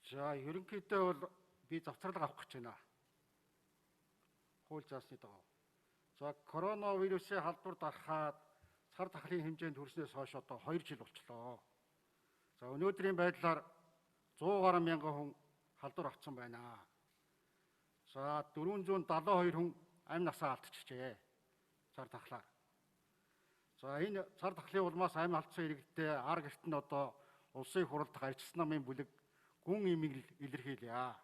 За ерөнхийдөө бол би завцралга авах гэж байна. Хууль заасны дагуу. За коронавирусын халдвар дарахад цар тахлын хэмжээнд хүрснээс хойш одоо 2 жил болчлоо. За өнөөдрийн байдлаар 100 гаруй мянган хүн халдвар авсан байна. За 472 хүн амь насаа алдчихжээ. Цар тахлаар. За энэ цар тахлын улмаас амь алдсан иргэдтэй ар гэрт нь одоо улсын хурлд гарчсан намын бүлэг гүн имийг илэрхийлье.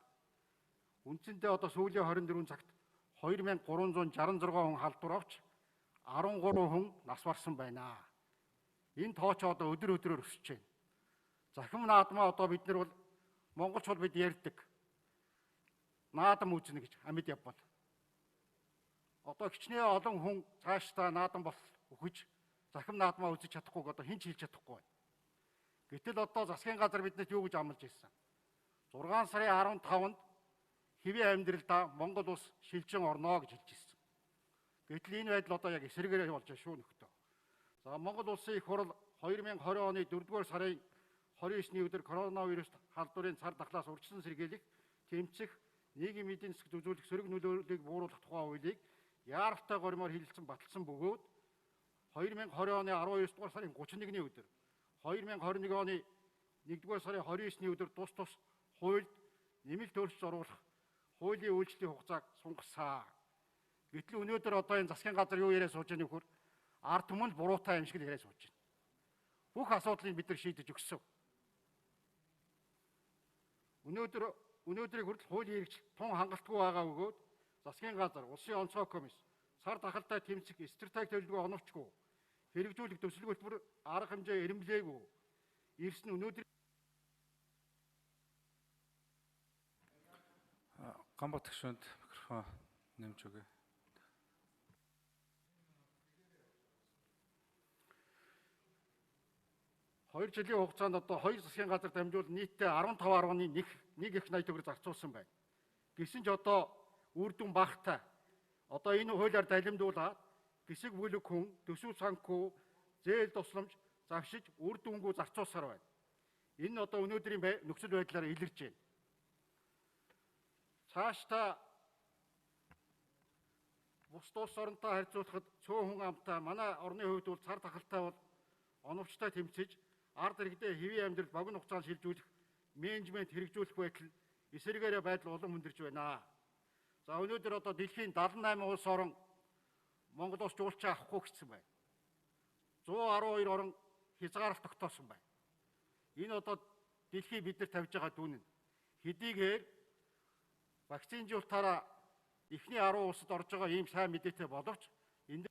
Үндсэндээ одоо сүүлийн 24 цагт 2366 хүн халдвар авч 13 хүн нас барсан байна. Энэ тооч одоо өдөр өдрөөр өсөж байна. Захим наадмаа одоо бид нар бол монголчууд бид ярьдаг. Наадам үзнэ гэж амьд явбал. Одоо хичнээн олон хүн цаашдаа наадам бол өгөж захим наадмаа үзэж чадахгүй одоо хэн ч хэлж чадахгүй байна. Гэтэл одоо засгийн газар биднэрт юу гэж амлаж ирсэн? 6 сарын 15-нд хэвийн амьдралдаа Монгол улс шилжин орно гэж хэлж ирсэн. Гэтэл энэ байдал одоо яг эсрэгээр болж байна шүү нөхдөө. За Монгол улсын их хурл 2020 оны 4-р сарын 29-ний өдөр коронавирус халдварын цар тахлаас урьдчилан сэргийлэх, тэмцэх, нийгмийн эдийн засгт үзүүлэх сөрөг нөлөөллийг бууруулах тухай хуулийг яаралтай горимоор хэлэлцэн баталсан бөгөөд 2020 оны 12-р сарын 31-ний өдөр, 2021 оны 1-р сарын 29-ний өдөр тус хуульд нэмэлт өөрчлөлт оруулах хуулийн үйлчлэлийн хугацааг сунгасан. Гэтэл өнөөдөр одоо энэ засгийн газар юу яриа сууж байгааг нөхөр ард түмэн л буруутай юм шиг л яриа сууж байна. Бүх асуудлыг бид нар шийдэж өгсөн. Өнөөдрийг хүртэл хуулийн хэрэгжил тун хангалтгүй байгаа бөгөөд засгийн газар, улсын онцгой комисс, цар тахалтай тэмцэх стратеги төлөвлөгөө оновчгүй, хэрэгжүүлэх төсөл хөтөлбөр арга хэмжээ эрэмблээгүй. Ирсэн өнөөдөр Гамбат гишүүнд микрофон нэмж өгье. Хоёр жилийн хугацаанд одоо хоёр засгийн газар дамжуул нийтдээ 15.1 их найт төгрөг зарцуулсан байна. Гэсэн ч одоо үр дүн багтаа. Одоо энэ хуулиар далимдуулаад гисэг бүлэг хүн төсөв санхүү, зээл тусламж завшиж үр дүнгүй зарцуулсаар байна. Энэ одоо өнөөдрийн нөхцөл байдлаар илэрж байна. Цаашдаа бус улс оронтой харьцуулахад цөөн хүн амтай манай орны хувьд бол цар тахалтай бол оновчтой тэмцэж ард иргэдээ хэвийн амьдрал богино хугацаанд шилжүүлэх менежмент хэрэгжүүлэх байтал эсэргээрээ байдал улам хүндэрж байна. За өнөөдөр одоо дэлхийн 78 улс орон Монгол улс жуулчаа авахгүй гэсэн байна. 112 орон хязгаарлалт тогтоосон байна. Энэ одоо дэлхий биднэр тавьж байгаа дүн нь. Хэдийгээр вакцинжуулалтаараа эхний 10 улсад орж байгаа ийм сайн мэдээтэй боловч энэ